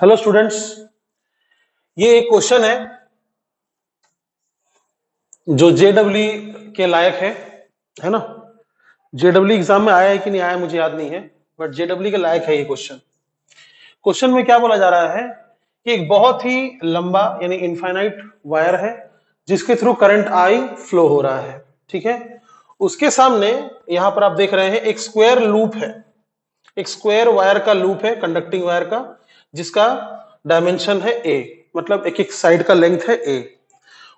Hello students, ये एक question है जो जेडब्ल्यू के लायक है ना। जेडब्ल्यू एग्जाम में आया है कि नहीं आया मुझे याद नहीं है, बट जेडब्ल्यू के लायक है ये क्वेश्चन। क्वेश्चन में क्या बोला जा रहा है कि एक बहुत ही लंबा यानी इनफाइनाइट वायर है जिसके थ्रू करंट आई फ्लो हो रहा है। ठीक है, उसके सामने यहां पर आप देख रहे हैं एक स्क्वायर लूप है, एक स्क्वायर वायर का लूप है, कंडक्टिंग वायर का, जिसका डायमेंशन है ए, मतलब एक एक साइड का लेंथ है ए।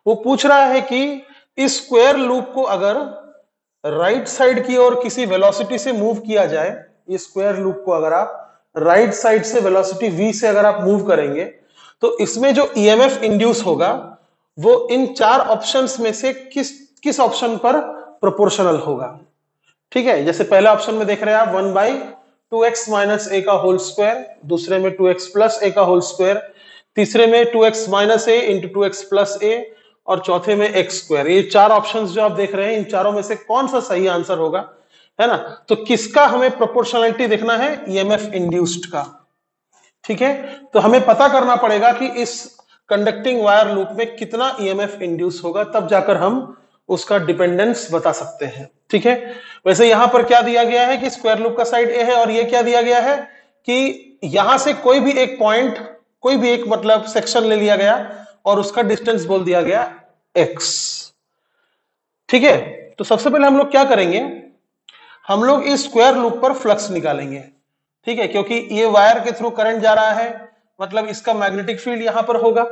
वो पूछ रहा है कि इस स्क्वायर लूप को अगर राइट साइड की ओर किसी वेलोसिटी से मूव किया जाए, इस स्क्वायर लूप को अगर आप राइट साइड से वेलोसिटी v से अगर आप मूव करेंगे तो इसमें जो ईएमएफ इंड्यूस होगा वो इन चार ऑप्शंस में से किस किस ऑप्शन पर प्रोपोर्शनल होगा। ठीक है, जैसे पहले ऑप्शन में देख रहे हैं आप 1/2x माइनस ए का होल स्क्वायर, दूसरे में 2x प्लस ए का होल स्क्वायर, तीसरे में 2x माइनस ए इंटू 2x प्लस ए, और चौथे में x स्क्वायर। ये चार ऑप्शंस जो आप देख रहे हैं, इन चारों में से कौन सा सही आंसर होगा, है ना। तो किसका हमें प्रोपोर्शनलिटी देखना है, ईएमएफ इंड्यूस्ड का। ठीक है, तो हमें पता करना पड़ेगा कि इस कंडक्टिंग वायर लूप में कितना ईएमएफ इंड्यूस होगा, तब जाकर हम उसका डिपेंडेंस बता सकते हैं। ठीक है, वैसे यहां पर क्या दिया गया है कि स्क्वायर लूप का साइड ए है, और ये क्या दिया गया है कि यहां से कोई भी एक पॉइंट, कोई भी एक मतलब सेक्शन ले लिया गया और उसका डिस्टेंस बोल दिया गया x। ठीक है, तो सबसे पहले हम लोग क्या करेंगे, हम लोग इस स्क्वायर लूप पर फ्लक्स निकालेंगे। ठीक है, क्योंकि ये वायर के थ्रू करंट जा रहा है, मतलब इसका मैग्नेटिक फील्ड यहां पर होगा,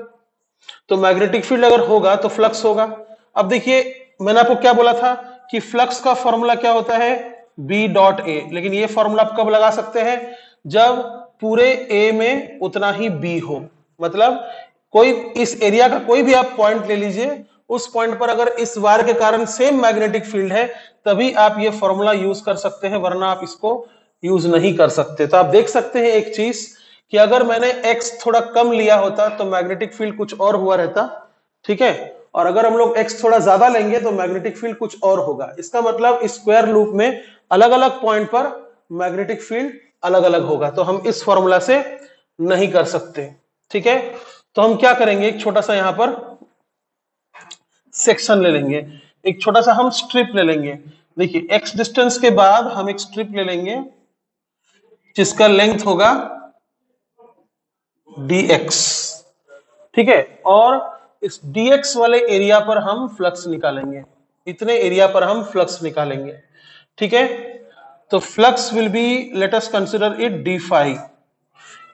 तो मैग्नेटिक फील्ड अगर होगा तो फ्लक्स होगा। अब देखिए, मैंने आपको क्या बोला था कि फ्लक्स का फॉर्मूला क्या होता है, B डॉट ए, लेकिन ये फॉर्मूला आप कब लगा सकते हैं, जब पूरे ए में उतना ही बी हो। मतलब कोई इस एरिया का कोई भी आप पॉइंट ले लीजिए, उस पॉइंट पर अगर इस वायर के कारण सेम मैग्नेटिक फील्ड है तभी आप ये फॉर्मूला यूज कर सकते हैं, वरना आप इसको यूज नहीं कर सकते। तो आप देख सकते हैं एक चीज कि अगर मैंने x थोड़ा कम लिया होता तो मैग्नेटिक फील्ड कुछ और हुआ रहता। ठीक है, और अगर हम लोग x थोड़ा ज्यादा लेंगे तो मैग्नेटिक फील्ड कुछ और होगा। इसका मतलब स्क्वायर लूप में अलग अलग पॉइंट पर मैग्नेटिक फील्ड अलग अलग होगा, तो हम इस फॉर्मूला से नहीं कर सकते। ठीक है, तो हम क्या करेंगे, एक छोटा सा यहां पर सेक्शन ले लेंगे, एक छोटा सा हम स्ट्रिप ले लेंगे। देखिए, x डिस्टेंस के बाद हम एक स्ट्रिप ले लेंगे जिसका लेंथ होगा dx। ठीक है, और इस dx वाले एरिया पर हम फ्लक्स निकालेंगे, इतने एरिया पर हम फ्लक्स निकालेंगे। ठीक है, तो flux will be, let us consider it d phi,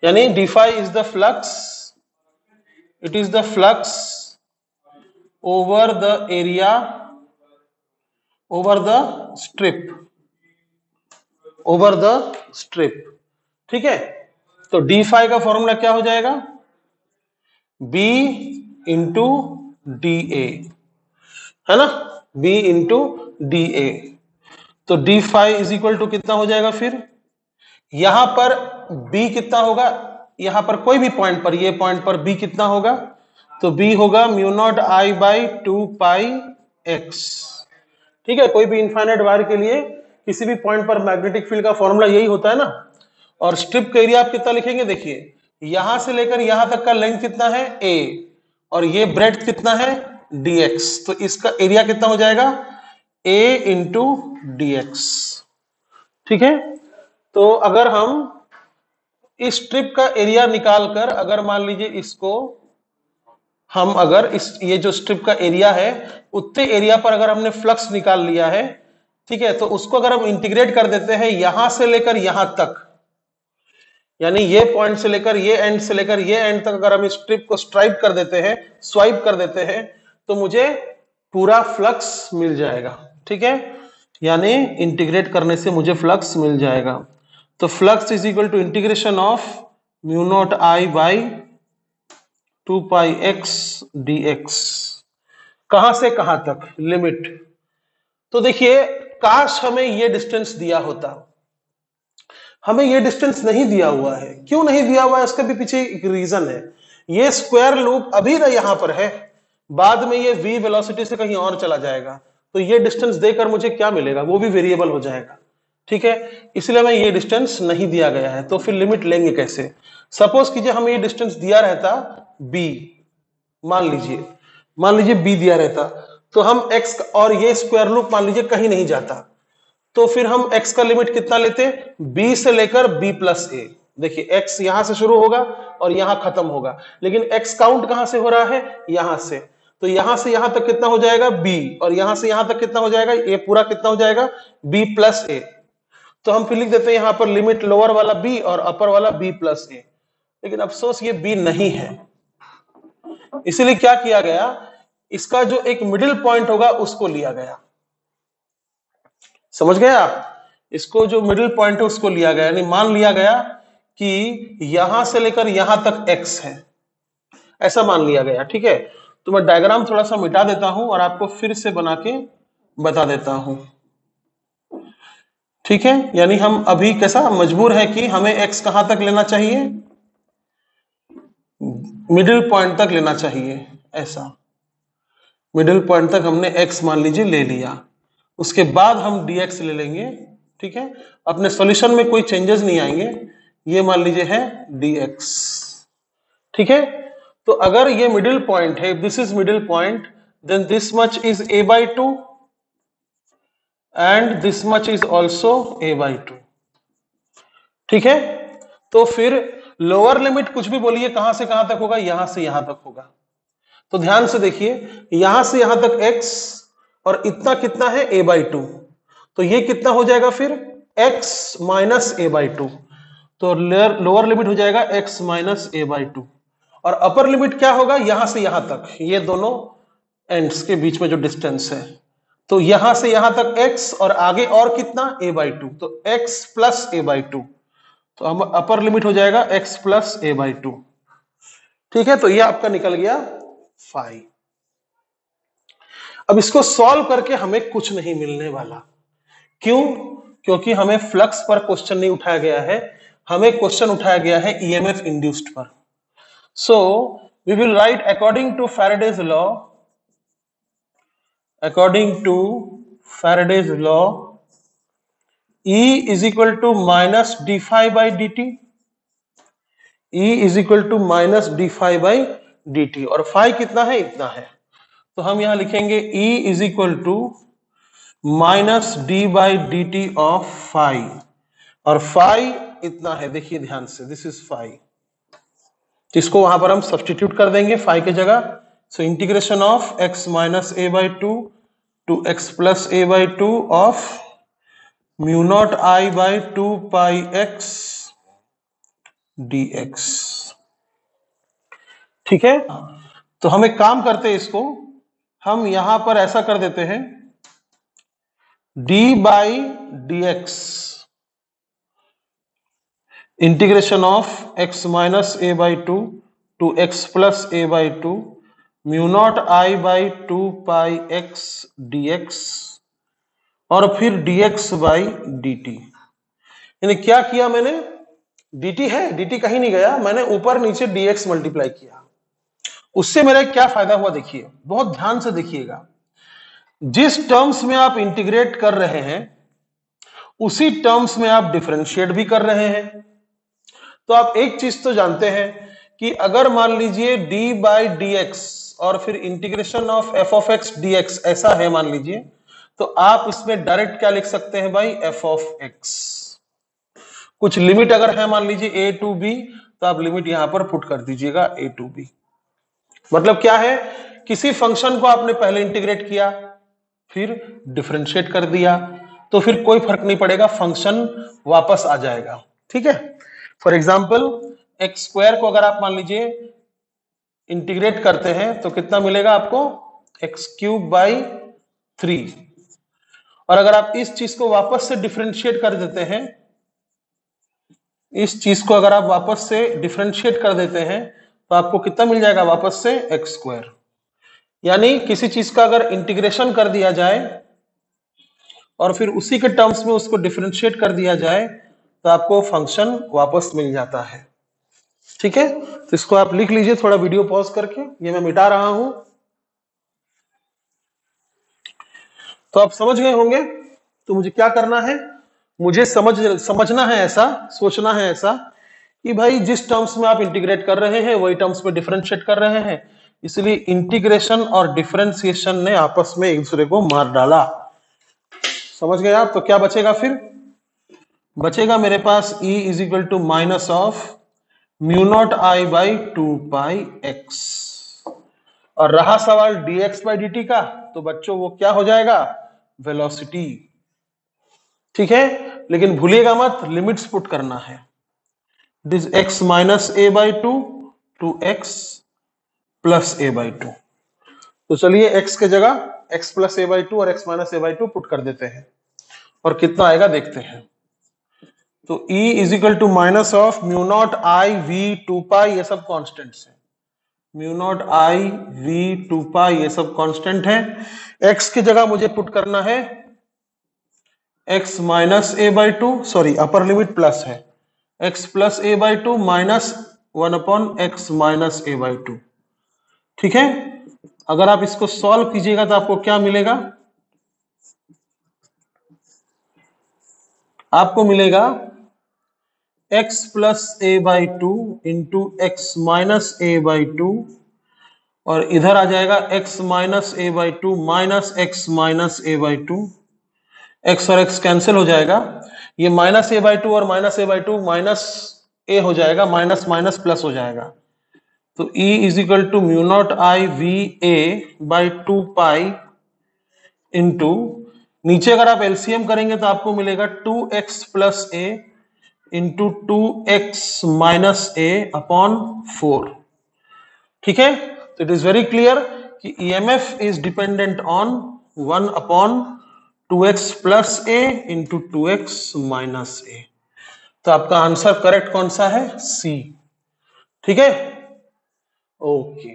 यानी d phi is the flux, it is the flux over the area, over the strip, over the strip. ठीक है, तो d phi का फॉर्मूला क्या हो जाएगा, b इंटू डी ए, है ना, b इंटू डी ए। तो d phi is equal to कितना हो जाएगा, फिर यहां पर b कितना होगा, यहां पर कोई भी पॉइंट पर, ये पॉइंट पर b कितना होगा, तो b होगा mu naught i by 2 pi x। ठीक है, कोई भी इनफाइनाइट वायर के लिए किसी भी पॉइंट पर मैग्नेटिक फील्ड का फॉर्मूला यही होता है ना। और स्ट्रिप का एरिया आप कितना लिखेंगे, देखिए यहां से लेकर यहां तक का लेंथ कितना है a, और ये ब्रेड्थ कितना है dx, तो इसका एरिया कितना हो जाएगा a इंटू dx। ठीक है, तो अगर हम इस स्ट्रिप का एरिया निकालकर, अगर मान लीजिए इसको हम, अगर इस ये जो स्ट्रिप का एरिया है उतने एरिया पर अगर हमने फ्लक्स निकाल लिया है, ठीक है, तो उसको अगर हम इंटीग्रेट कर देते हैं यहां से लेकर यहां तक, यानी ये पॉइंट से लेकर ये एंड से लेकर ये एंड तक अगर हम इस स्ट्रिप को स्ट्राइप कर देते हैं, स्वाइप कर देते हैं, तो मुझे पूरा फ्लक्स मिल जाएगा। ठीक है, यानी इंटीग्रेट करने से मुझे फ्लक्स मिल जाएगा। तो flux is equal to integration of mu naught i by 2 pi x dx। कहां से कहां तक, लिमिट। तो देखिए, काश हमें यह डिस्टेंस दिया होता, हमें यह डिस्टेंस नहीं दिया हुआ है। क्यों नहीं दिया हुआ है, इसके भी पीछे एक रीजन है। ये स्क्वायर लूप अभी ना यहां पर है, बाद में ये v वेलोसिटी से कहीं और चला जाएगा, तो ये डिस्टेंस देकर मुझे क्या मिलेगा, वो भी वेरिएबल हो जाएगा। ठीक है, इसलिए हमें ये डिस्टेंस नहीं दिया गया है, तो फिर लिमिट लेंगे कैसे। सपोज कीजिए हमें ये डिस्टेंस दिया रहता b, मान लीजिए b दिया रहता, तो हम x और ये स्क्वायर लूप मान लीजिए कहीं नहीं जाता, तो फिर हम x का लिमिट कितना लेते, b से लेकर b प्लस a। देखिए x यहां से शुरू होगा और यहां खत्म होगा, लेकिन x काउंट कहां से हो रहा है, यहां से, तो यहां से यहां तक कितना हो जाएगा b, और यहां से यहां तक कितना हो जाएगा, ये पूरा कितना हो जाएगा b प्लस a। तो हम फिर लिख देते हैं यहां पर लिमिट लोअर वाला b और अपर वाला b प्लस a, लेकिन अफसोस ये b नहीं है, इसीलिए क्या किया गया, इसका जो एक मिडिल पॉइंट होगा उसको लिया गया। समझ गए आप, इसको जो मिडिल पॉइंट है उसको लिया गया, यानी मान लिया गया कि यहां से लेकर यहां तक x है, ऐसा मान लिया गया। ठीक है, तो मैं डायग्राम थोड़ा सा मिटा देता हूं और आपको फिर से बना के बता देता हूं। ठीक है, यानी हम अभी कैसा मजबूर है कि हमें x कहां तक लेना चाहिए, मिडिल पॉइंट तक लेना चाहिए, ऐसा मिडिल पॉइंट तक हमने x मान लीजिए ले लिया, उसके बाद हम dx ले लेंगे। ठीक है, अपने सॉल्यूशन में कोई चेंजेस नहीं आएंगे, ये मान लीजिए है dx। ठीक है, तो अगर ये मिडिल पॉइंट है, this is middle point, then this much is a/2 and this much is also a/2। ठीक है, तो फिर लोअर लिमिट कुछ भी बोलिए कहां से कहां तक होगा, यहां से यहां तक होगा। तो ध्यान से देखिए, यहां से यहां तक x और इतना कितना है a/2, तो ये कितना हो जाएगा फिर x माइनस a/2, तो लोअर लिमिट हो जाएगा x माइनस a/2, और अपर लिमिट क्या होगा, यहां से यहां तक, ये दोनों एंड्स के बीच में जो डिस्टेंस है, तो यहां से यहां तक x और आगे और कितना a/2, तो x प्लस a/2, तो हम अपर लिमिट हो जाएगा x प्लस a/2। ठीक है, तो ये आपका निकल गया 5। अब इसको सॉल्व करके हमें कुछ नहीं मिलने वाला, क्यों, क्योंकि हमें फ्लक्स पर क्वेश्चन नहीं उठाया गया है, हमें क्वेश्चन उठाया गया है ईएमएफ इंड्यूस्ड पर। So we will write according to Faraday's law, according to Faraday's law E is equal to minus d phi by dt, E is equal to minus d phi by dt, और phi कितना है, इतना है, तो हम यहां लिखेंगे E is equal to minus d by dt of phi, और phi इतना है, देखिए ध्यान से, दिस इज phi, जिसको वहां पर हम सब्स्टिट्यूट कर देंगे phi के जगह। So integration of x minus a/2 to x plus a/2 of mu naught i by 2 pi x dx। ठीक है, तो हम एक काम करते हैं, इसको हम यहां पर ऐसा कर देते हैं, d by dx integration of x minus a/2 to x plus a/2 mu naught i by 2 pi x dx, और फिर dx बाई dt। यानी क्या किया मैंने, dt है, dt कहीं नहीं गया, मैंने ऊपर नीचे dx मल्टीप्लाई किया, उससे मेरा क्या फायदा हुआ, देखिए बहुत ध्यान से देखिएगा, जिस टर्म्स में आप इंटीग्रेट कर रहे हैं उसी टर्म्स में आप डिफरेंशिएट भी कर रहे हैं। तो आप एक चीज तो जानते हैं कि अगर मान लीजिए d बाई dx और फिर integration of f of x dx ऐसा है मान लीजिए, तो आप इसमें डायरेक्ट क्या लिख सकते हैं भाई, f ऑफ x। कुछ लिमिट अगर है मान लीजिए a टू b, तो आप लिमिट यहां पर पुट कर दीजिएगा a टू b। मतलब क्या है, किसी फंक्शन को आपने पहले इंटीग्रेट किया फिर डिफरेंशिएट कर दिया, तो फिर कोई फर्क नहीं पड़ेगा, फंक्शन वापस आ जाएगा। ठीक है, फॉर एग्जाम्पल एक्स स्क्वायर को अगर आप मान लीजिए इंटीग्रेट करते हैं तो कितना मिलेगा आपको, एक्स क्यूब बाई 3, और अगर आप इस चीज को वापस से डिफरेंशिएट कर देते हैं, इस चीज को अगर आप वापस से डिफरेंशिएट कर देते हैं तो आपको कितना मिल जाएगा, वापस से एक्स स्क्वायर। यानी किसी चीज का अगर इंटीग्रेशन कर दिया जाए और फिर उसी के टर्म्स में उसको डिफरेंशिएट कर दिया जाए तो आपको फंक्शन वापस मिल जाता है। ठीक है, तो इसको आप लिख लीजिए थोड़ा वीडियो पॉज करके, ये मैं मिटा रहा हूं। तो आप समझ गए होंगे, तो मुझे क्या करना है, मुझे समझना है ऐसा, सोचना है ऐसा कि भाई जिस टर्म्स में आप इंटीग्रेट कर रहे हैं वही टर्म्स में डिफरेंशिएट कर रहे हैं, इसलिए इंटीग्रेशन और डिफरेंशिएशन ने आपस में एक दूसरे को मार डाला। समझ गए आप? तो क्या बचेगा फिर? बचेगा मेरे पास E is equal to minus of mu naught i by 2πx। और रहा सवाल dx बाई dt का, तो बच्चों वो क्या हो जाएगा? वेलोसिटी। ठीक है, लेकिन भूलिएगा मत लिमिट्स पुट करना है। This x minus a by 2 to x plus a by 2। तो चलिए x के जगह x प्लस a बाई 2 और x minus a by 2 put कर देते हैं और कितना आएगा देखते हैं। तो E is equal to minus of mu naught i v 2π, ये सब कॉन्स्टेंट्स है। म्यू नॉट आई वी 2π ये सब कांस्टेंट है। x की जगह मुझे पुट करना है x minus a by 2, sorry upper limit plus है, x plus a by 2 minus 1 upon x minus a by 2। ठीक है, अगर आप इसको सॉल्व कीजिएगा तो आपको क्या मिलेगा? आपको मिलेगा x plus a by 2 into x minus a by 2, और इधर आ जाएगा x minus a by 2 minus x minus a by 2। x और x कैंसिल हो जाएगा, ये माइनस a बाई 2 और minus a by 2 minus a हो जाएगा, माइनस माइनस प्लस हो जाएगा। तो E is equal to mu naught i v a by 2π into, नीचे अगर आप एलसीएम करेंगे तो आपको मिलेगा 2x plus a into 2x minus a upon 4। ठीक है, तो इट इज वेरी क्लियर कि EMF is dependent on 1 upon 2x plus a into 2x minus a। तो आपका आंसर करेक्ट कौन सा है? सी। ठीक है, ओके।